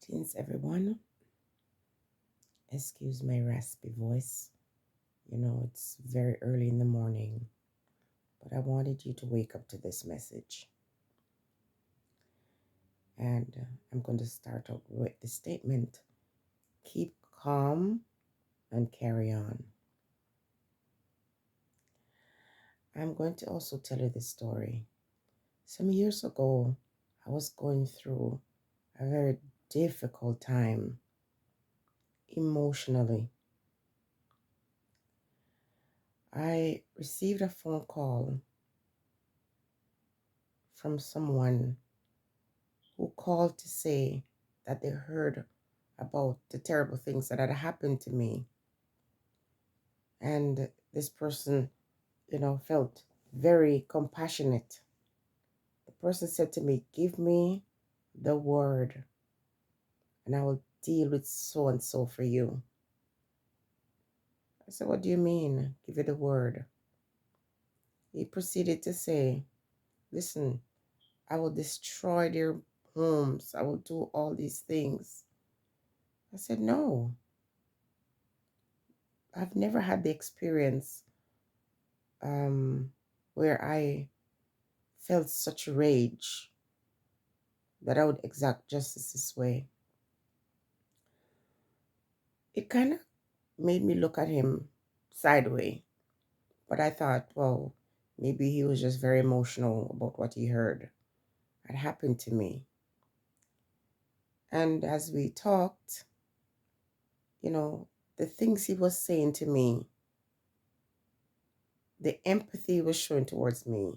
Greetings, everyone. Excuse my raspy voice. It's very early in the morning, but I wanted you to wake up to this message. And I'm going to start out with the statement: keep calm and carry on. I'm going to also tell you this story. Some years ago, I was going through a very difficult time emotionally. I received a phone call from someone who called to say that they heard about the terrible things that had happened to me. And this person, felt very compassionate. The person said to me, "Give me the word, and I will deal with so and so for you." I said, "What do you mean, give you the word?" He proceeded to say, "Listen, I will destroy their homes. I will do all these things." I said, "No, I've never had the experience um, where I felt such rage that I would exact justice this way." It kind of made me look at him sideways, but I thought, well, maybe he was just very emotional about what he heard had happened to me. And as we talked, you know, the things he was saying to me, the empathy he was showing towards me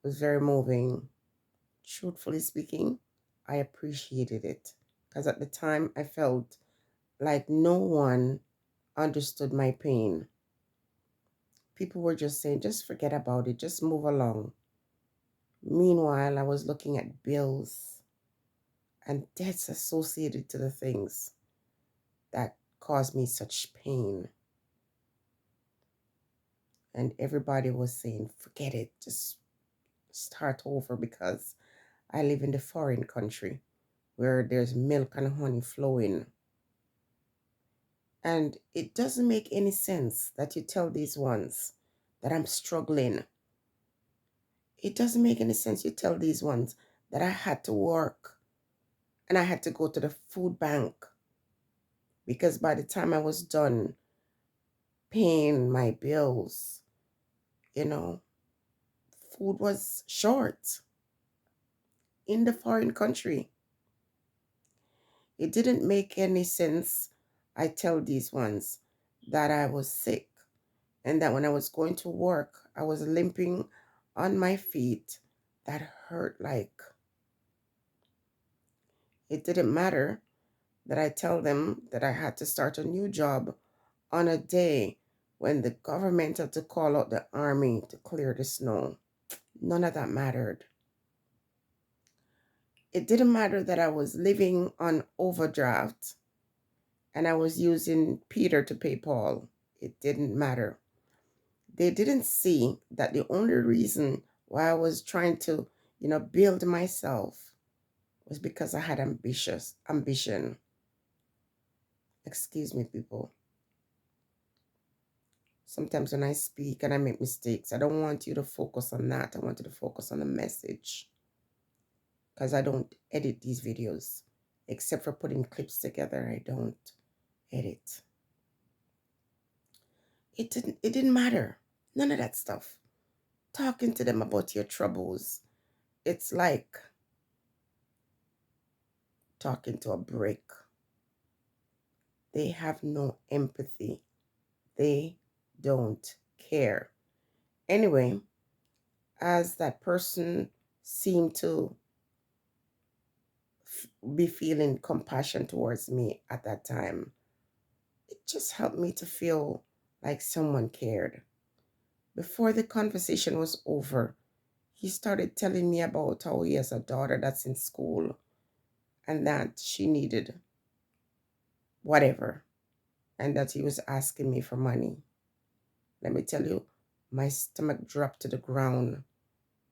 was very moving. Truthfully speaking, I appreciated it because at the time I felt like no one understood my pain. People were just saying, just forget about it, just move along. Meanwhile, I was looking at bills and debts associated to the things that caused me such pain. And everybody was saying, forget it, just start over, because I live in the foreign country where there's milk and honey flowing. And it doesn't make any sense that you tell these ones that I'm struggling. It doesn't make any sense you tell these ones that I had to work and I had to go to the food bank because by the time I was done paying my bills, you know, food was short in the foreign country. It didn't make any sense. I tell these ones that I was sick and that when I was going to work, I was limping on my feet that hurt like. It didn't matter that I tell them that I had to start a new job on a day when the government had to call out the army to clear the snow. None of that mattered. It didn't matter that I was living on overdraft and I was using Peter to pay Paul. It didn't matter. They didn't see that the only reason why I was trying to, build myself was because I had ambition. Excuse me, people. Sometimes when I speak and I make mistakes, I don't want you to focus on that. I want you to focus on the message. Because I don't edit these videos. Except for putting clips together, I don't edit. It didn't matter. None of that stuff. Talking to them about your troubles, it's like talking to a brick. They have no empathy. They don't care. Anyway, as that person seemed to be feeling compassion towards me at that time, it just helped me to feel like someone cared. Before the conversation was over, he started telling me about how he has a daughter that's in school and that she needed whatever and that he was asking me for money. Let me tell you, my stomach dropped to the ground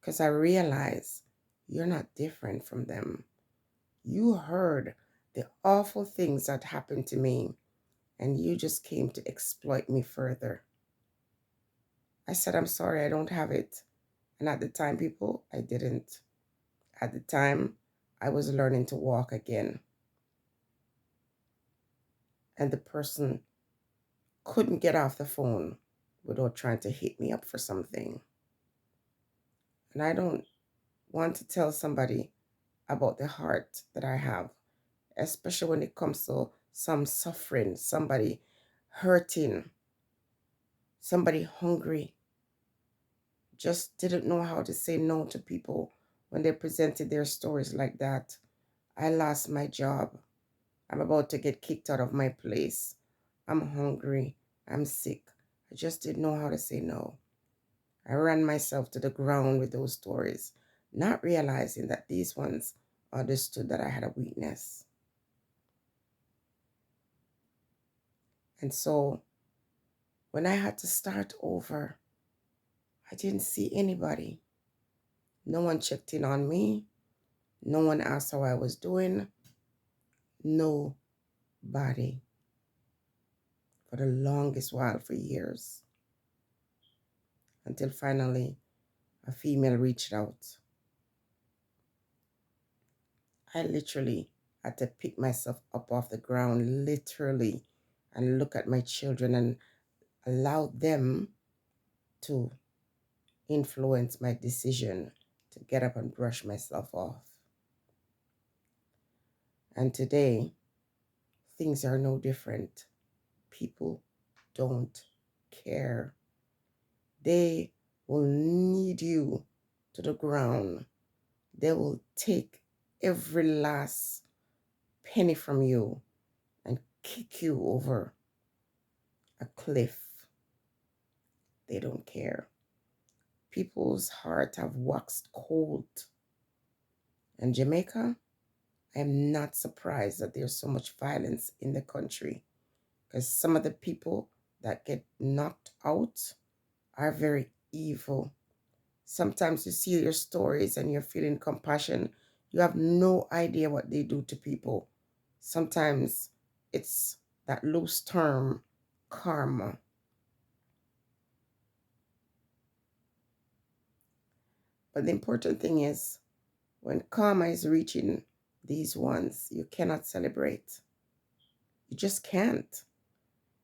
because I realized you're not different from them. You heard the awful things that happened to me, and you just came to exploit me further. I said, I'm sorry, I don't have it. And at the time, people, I didn't. At the time, I was learning to walk again. And the person couldn't get off the phone without trying to hit me up for something. And I don't want to tell somebody about the heart that I have, especially when it comes to some suffering, somebody hurting, somebody hungry, just didn't know how to say no to people when they presented their stories like that. I lost my job. I'm about to get kicked out of my place. I'm hungry. I'm sick. I just didn't know how to say no. I ran myself to the ground with those stories, not realizing that these ones understood that I had a weakness. And so when I had to start over, I didn't see anybody. No one checked in on me. No one asked how I was doing. Nobody. For the longest while, for years. Until finally, a female reached out. I literally had to pick myself up off the ground, literally, and look at my children and allow them to influence my decision to get up and brush myself off. And today, things are no different. People don't care. They will need you to the ground. They will take every last penny from you and kick you over a cliff. They don't care. People's hearts have waxed cold. And Jamaica, I'm not surprised that there's so much violence in the country, because some of the people that get knocked out are very evil. Sometimes you see your stories and you're feeling compassion. You have no idea what they do to people. Sometimes it's that loose term, karma. But the important thing is, when karma is reaching these ones, you cannot celebrate. You just can't.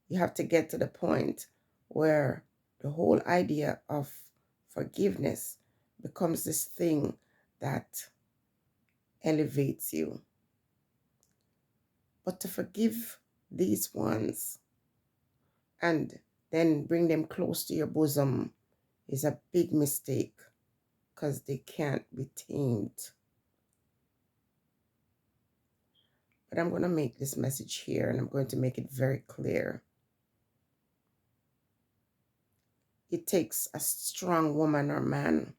You have to get to the point where the whole idea of forgiveness becomes this thing that elevates you. But to forgive these ones and then bring them close to your bosom is a big mistake, because they can't be tamed. But I'm going to make this message here, and I'm going to make it very clear. It takes a strong woman or man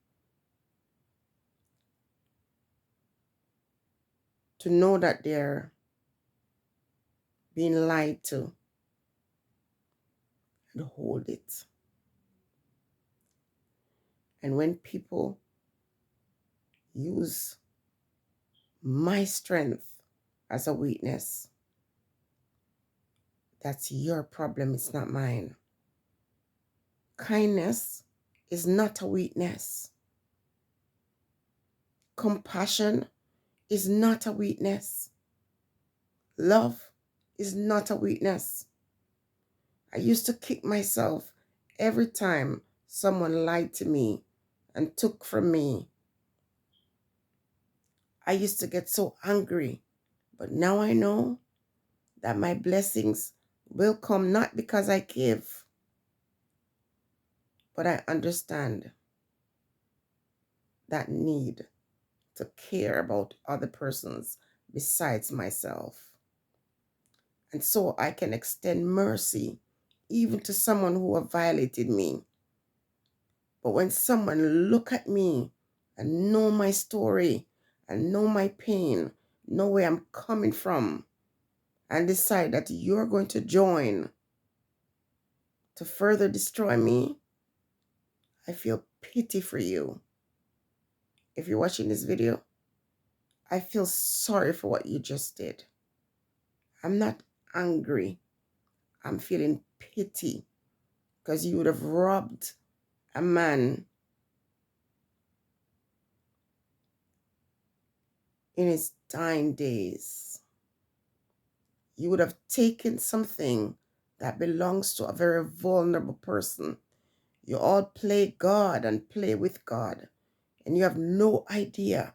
to know that they're being lied to and hold it. And when people use my strength as a weakness, that's your problem, it's not mine. Kindness is not a weakness. Compassion is not a weakness. Love is not a weakness. I used to kick myself every time someone lied to me and took from me. I used to get so angry. But now I know that my blessings will come not because I give, but I understand that need to care about other persons besides myself. And so I can extend mercy even to someone who have violated me. But when someone look at me and know my story and know my pain, know where I'm coming from, and decide that you're going to join to further destroy me, I feel pity for you. If you're watching this video, I feel sorry for what you just did. I'm not angry. I'm feeling pity because you would have robbed a man in his dying days. You would have taken something that belongs to a very vulnerable person. You all play God and play with God, and you have no idea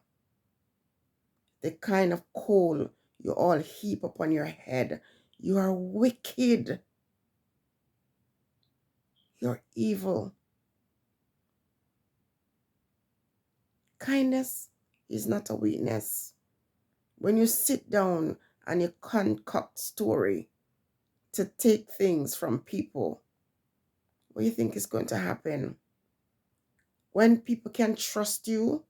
the kind of coal you all heap upon your head. You are wicked. You're evil. Kindness is not a weakness. When you sit down and you concoct story to take things from people, what do you think is going to happen? When people can trust you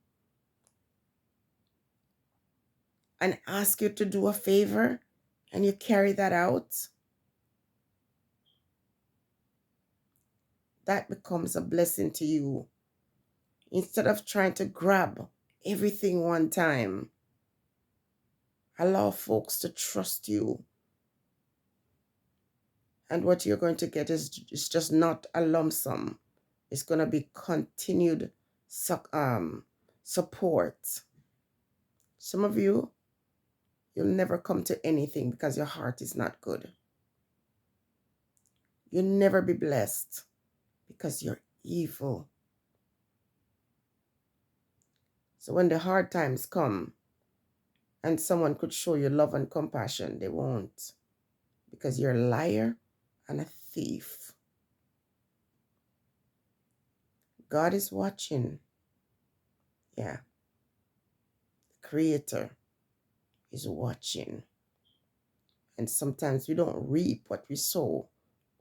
and ask you to do a favor and you carry that out, that becomes a blessing to you. Instead of trying to grab everything one time, allow folks to trust you. And what you're going to get is just not a lump sum. It's going to be continued support. Some of you, you'll never come to anything because your heart is not good. You'll never be blessed because you're evil. So when the hard times come and someone could show you love and compassion, they won't, because you're a liar and a thief. God is watching. Yeah. The Creator is watching. And sometimes we don't reap what we sow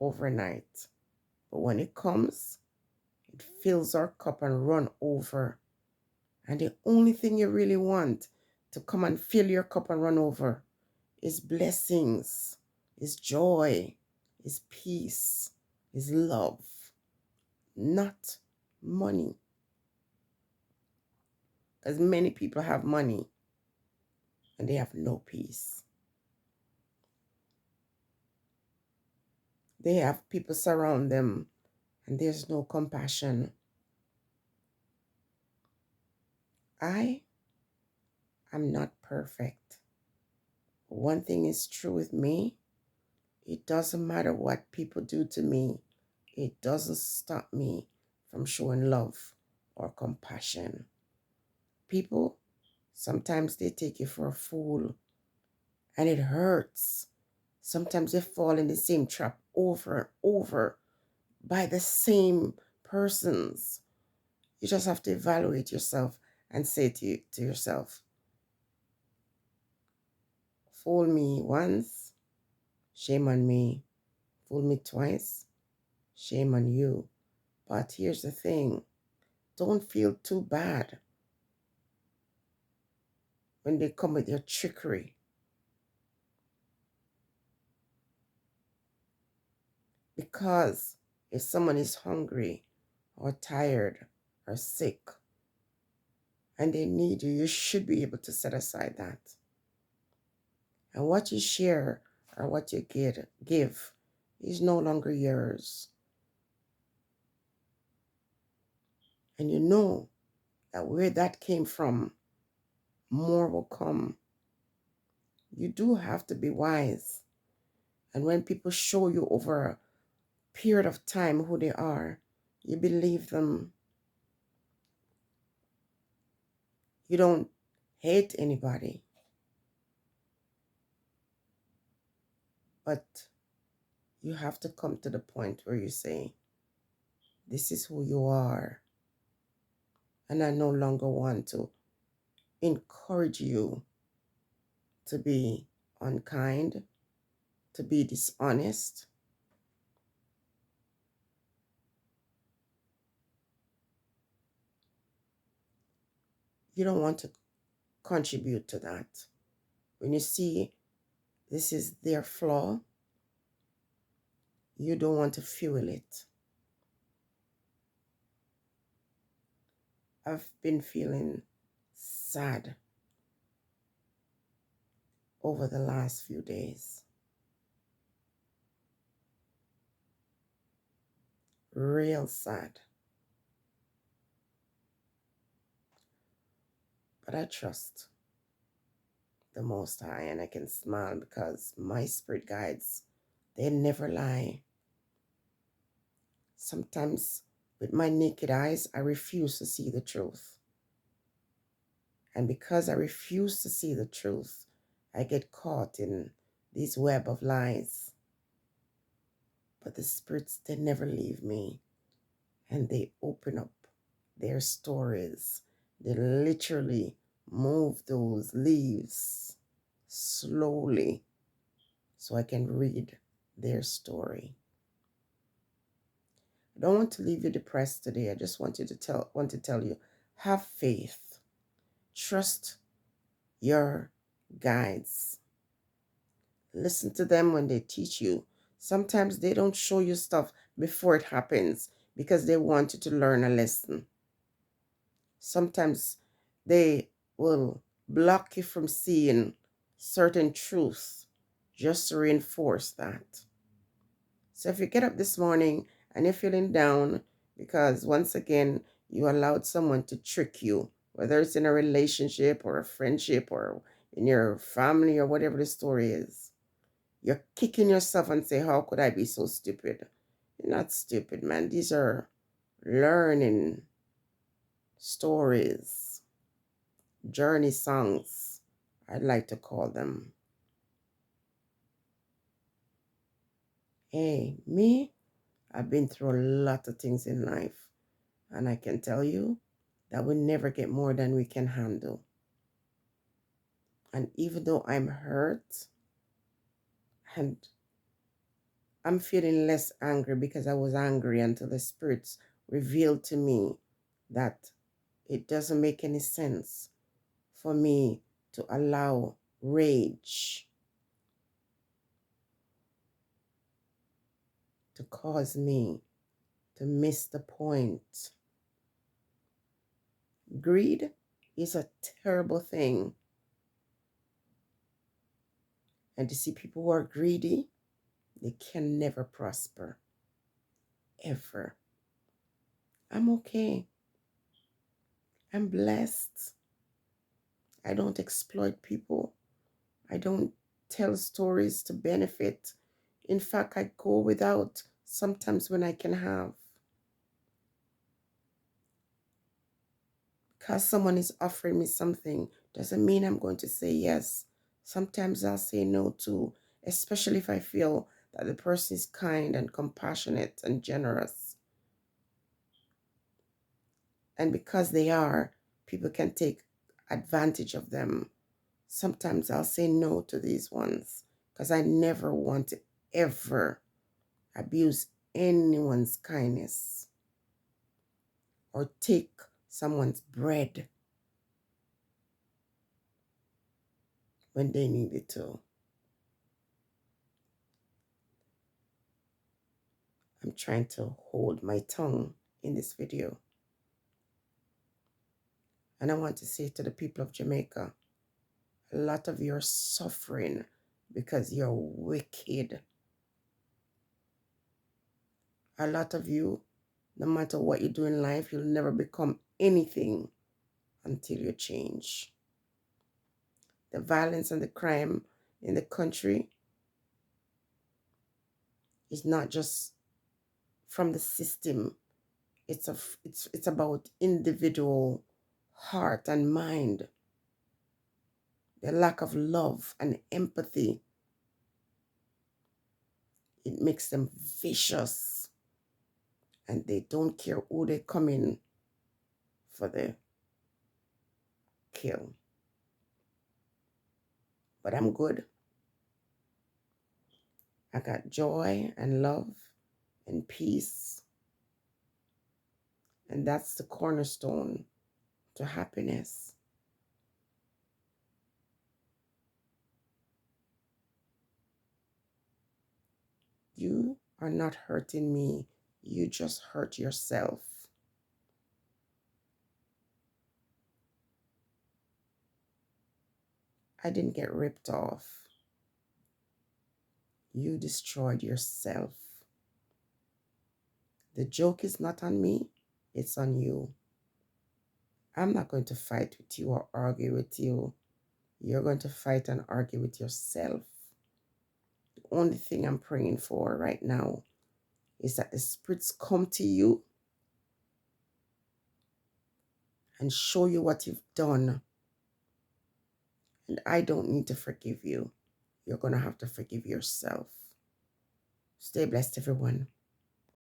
overnight. But when it comes, it fills our cup and run over. And the only thing you really want to come and fill your cup and run over is blessings, is joy, is peace, is love, not money. As many people have money and they have no peace. They have people surround them and there's no compassion. I am not perfect. One thing is true with me. It doesn't matter what people do to me. It doesn't stop me from showing love or compassion. People, sometimes they take you for a fool and it hurts. Sometimes you fall in the same trap over and over by the same persons. You just have to evaluate yourself and say to yourself, fool me once, shame on me. Fool me twice, shame on you. But here's the thing, don't feel too bad when they come with your trickery. Because if someone is hungry or tired or sick and they need you, you should be able to set aside that. And what you share or what you give is no longer yours. And you know that where that came from, more will come. You do have to be wise. And when people show you over a period of time who they are, you believe them. You don't hate anybody. But you have to come to the point where you say, this is who you are. And I no longer want to encourage you to be unkind, to be dishonest. You don't want to contribute to that. When you see this is their flaw, you don't want to fuel it. I've been feeling sad over the last few days. Real sad. But I trust the Most High, and I can smile because my spirit guides, they never lie. Sometimes with my naked eyes, I refuse to see the truth. And because I refuse to see the truth, I get caught in these web of lies. But the spirits, they never leave me. And they open up their stories. They literally move those leaves slowly so I can read their story. I don't want to leave you depressed today. I just want to tell you, have faith. Trust your guides. Listen to them when they teach you. Sometimes they don't show you stuff before it happens because they want you to learn a lesson. Sometimes they will block you from seeing certain truths just to reinforce that. So if you get up this morning and you're feeling down because once again you allowed someone to trick you, whether it's in a relationship or a friendship or in your family or whatever the story is, you're kicking yourself and say, how could I be so stupid? You're not stupid, man. These are learning stories, journey songs, I'd like to call them. Hey, me, I've been through a lot of things in life, and I can tell you that we never get more than we can handle. And even though I'm hurt and I'm feeling less angry because I was angry until the spirits revealed to me that it doesn't make any sense for me to allow rage to cause me to miss the point. Greed is a terrible thing. And to see people who are greedy, they can never prosper. Ever. I'm okay. I'm blessed. I don't exploit people. I don't tell stories to benefit. In fact, I go without sometimes when I can have. Because someone is offering me something doesn't mean I'm going to say yes. Sometimes I'll say no too, especially if I feel that the person is kind and compassionate and generous. And because they are, people can take advantage of them. Sometimes I'll say no to these ones because I never want to ever abuse anyone's kindness or take someone's bread when they need it to. I'm trying to hold my tongue in this video. And I want to say to the people of Jamaica, a lot of you are suffering because you're wicked. A lot of you, no matter what you do in life, you'll never become anything until you change. The violence and the crime in the country is not just from the system. It's about individual heart and mind. The lack of love and empathy, it makes them vicious, and they don't care who they come in for the kill. But I'm good. I got joy and love and peace, and that's the cornerstone to happiness. You are not hurting me. You just hurt yourself. I didn't get ripped off. You destroyed yourself. The joke is not on me, it's on you. I'm not going to fight with you or argue with you. You're going to fight and argue with yourself. The only thing I'm praying for right now is that the spirits come to you and show you what you've done. And I don't need to forgive you. You're going to have to forgive yourself. Stay blessed, everyone.